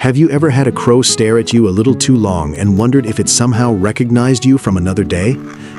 Have you ever had a crow stare at you a little too long and wondered if it somehow recognized you from another day?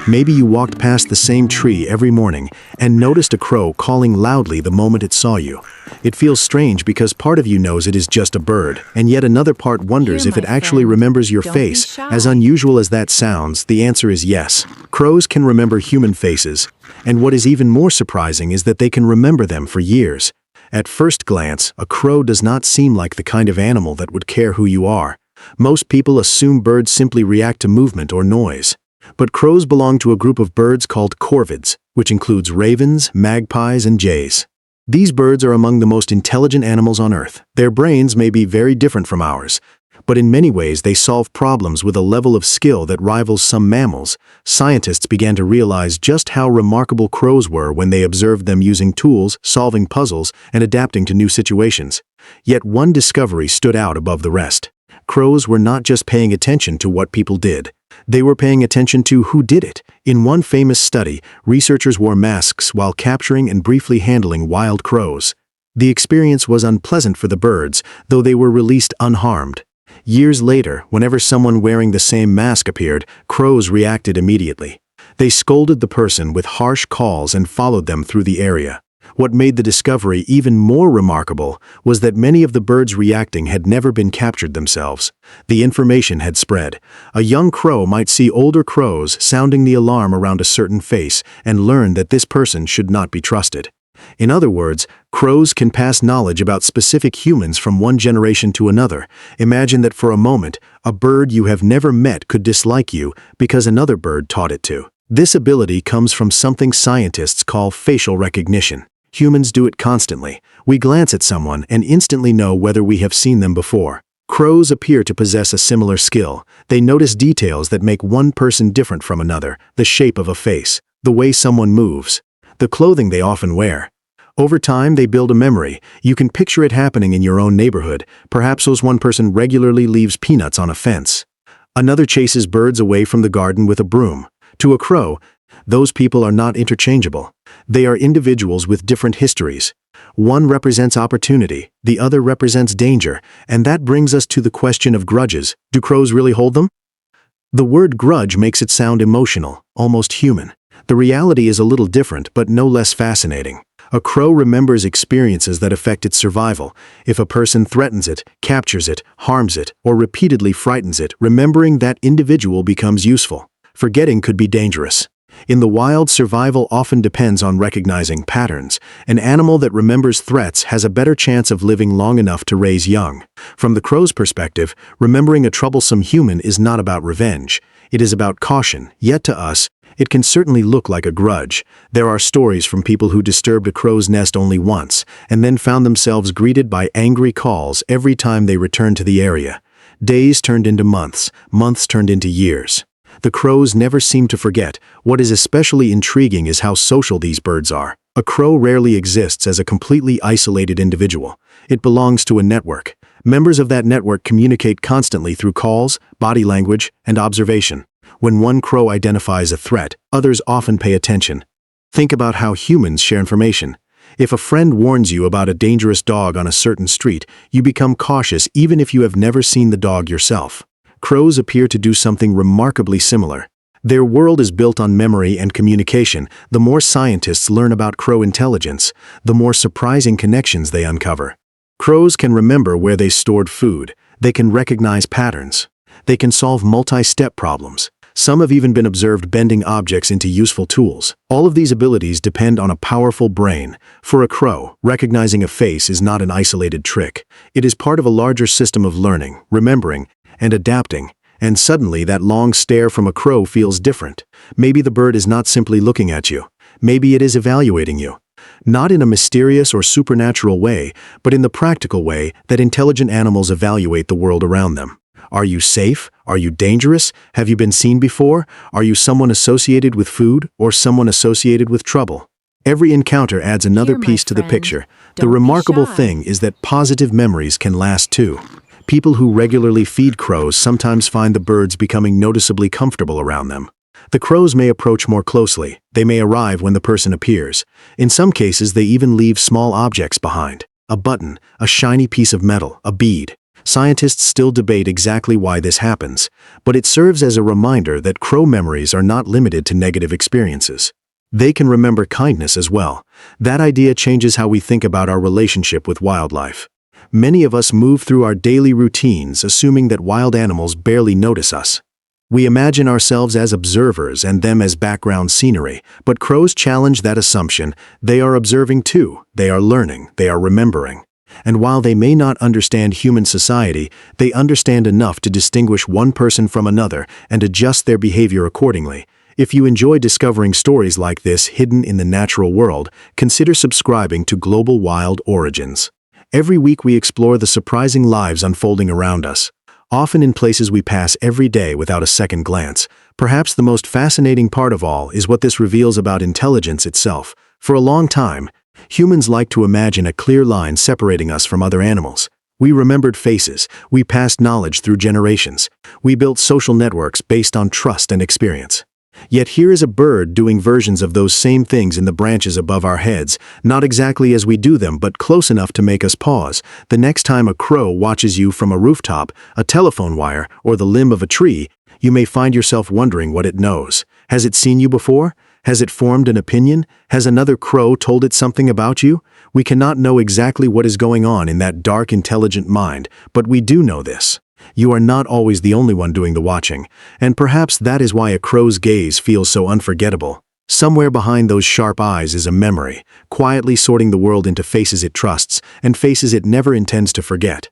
Maybe you walked past the same tree every morning and noticed a crow calling loudly the moment it saw you. It feels strange because part of you knows it is just a bird, and yet another part wonders Here, if it my actually friend, remembers your don't be face. shy. As unusual as that sounds, the answer is yes. Crows can remember human faces, and what is even more surprising is that they can remember them for years. At first glance, a crow does not seem like the kind of animal that would care who you are. Most people assume birds simply react to movement or noise. But crows belong to a group of birds called corvids, which includes ravens, magpies, and jays. These birds are among the most intelligent animals on Earth. Their brains may be very different from ours, but in many ways they solve problems with a level of skill that rivals some mammals. Scientists began to realize just how remarkable crows were when they observed them using tools, solving puzzles, and adapting to new situations. Yet one discovery stood out above the rest. Crows were not just paying attention to what people did. They were paying attention to who did it. In one famous study, researchers wore masks while capturing and briefly handling wild crows. The experience was unpleasant for the birds, though they were released unharmed. Years later, whenever someone wearing the same mask appeared, crows reacted immediately. They scolded the person with harsh calls and followed them through the area. What made the discovery even more remarkable was that many of the birds reacting had never been captured themselves. The information had spread. A young crow might see older crows sounding the alarm around a certain face and learn that this person should not be trusted. In other words, crows can pass knowledge about specific humans from one generation to another. Imagine that for a moment, a bird you have never met could dislike you because another bird taught it to. This ability comes from something scientists call facial recognition. Humans do it constantly. We glance at someone and instantly know whether we have seen them before. Crows appear to possess a similar skill. They notice details that make one person different from another: the shape of a face, the way someone moves, the clothing they often wear. Over time, they build a memory. You can picture it happening in your own neighborhood. Perhaps one person regularly leaves peanuts on a fence. Another chases birds away from the garden with a broom. To a crow, those people are not interchangeable. They are individuals with different histories. One represents opportunity, the other represents danger, and that brings us to the question of grudges. Do crows really hold them? The word grudge makes it sound emotional, almost human. The reality is a little different, but no less fascinating. A crow remembers experiences that affect its survival. If a person threatens it, captures it, harms it, or repeatedly frightens it, remembering that individual becomes useful. Forgetting could be dangerous. In the wild, survival often depends on recognizing patterns. An animal that remembers threats has a better chance of living long enough to raise young. From the crow's perspective, remembering a troublesome human is not about revenge. It is about caution, yet to us, it can certainly look like a grudge. There are stories from people who disturbed a crow's nest only once, and then found themselves greeted by angry calls every time they returned to the area. Days turned into months, months turned into years. The crows never seem to forget. What is especially intriguing is how social these birds are. A crow rarely exists as a completely isolated individual. It belongs to a network. Members of that network communicate constantly through calls, body language, and observation. When one crow identifies a threat, others often pay attention. Think about how humans share information. If a friend warns you about a dangerous dog on a certain street, you become cautious even if you have never seen the dog yourself. Crows appear to do something remarkably similar. Their world is built on memory and communication. The more scientists learn about crow intelligence, the more surprising connections they uncover. Crows can remember where they stored food. They can recognize patterns. They can solve multi-step problems. Some have even been observed bending objects into useful tools. All of these abilities depend on a powerful brain. For a crow, recognizing a face is not an isolated trick. It is part of a larger system of learning, remembering, and adapting. And suddenly, that long stare from a crow feels different. Maybe the bird is not simply looking at you. Maybe it is evaluating you. Not in a mysterious or supernatural way, but in the practical way that intelligent animals evaluate the world around them. Are you safe? Are you dangerous? Have you been seen before? Are you someone associated with food or someone associated with trouble? Every encounter adds another Here, my piece to the friend, picture. The don't be remarkable shy. thing is that positive memories can last too. People who regularly feed crows sometimes find the birds becoming noticeably comfortable around them. The crows may approach more closely. They may arrive when the person appears. In some cases, they even leave small objects behind. A button, a shiny piece of metal, a bead. Scientists still debate exactly why this happens, but it serves as a reminder that crow memories are not limited to negative experiences. They can remember kindness as well. That idea changes how we think about our relationship with wildlife. Many of us move through our daily routines assuming that wild animals barely notice us. We imagine ourselves as observers and them as background scenery, but crows challenge that assumption. They are observing too, they are learning, they are remembering. And while they may not understand human society, they understand enough to distinguish one person from another and adjust their behavior accordingly. If you enjoy discovering stories like this hidden in the natural world, consider subscribing to Global Wild Origins. Every week we explore the surprising lives unfolding around us, often in places we pass every day without a second glance. Perhaps the most fascinating part of all is what this reveals about intelligence itself. For a long time, humans like to imagine a clear line separating us from other animals. We remembered faces, we passed knowledge through generations, we built social networks based on trust and experience. Yet here is a bird doing versions of those same things in the branches above our heads, not exactly as we do them, but close enough to make us pause. The next time a crow watches you from a rooftop, a telephone wire, or the limb of a tree, you may find yourself wondering what it knows. Has it seen you before? Has it formed an opinion? Has another crow told it something about you? We cannot know exactly what is going on in that dark, intelligent mind, but we do know this. You are not always the only one doing the watching, and perhaps that is why a crow's gaze feels so unforgettable. Somewhere behind those sharp eyes is a memory, quietly sorting the world into faces it trusts and faces it never intends to forget.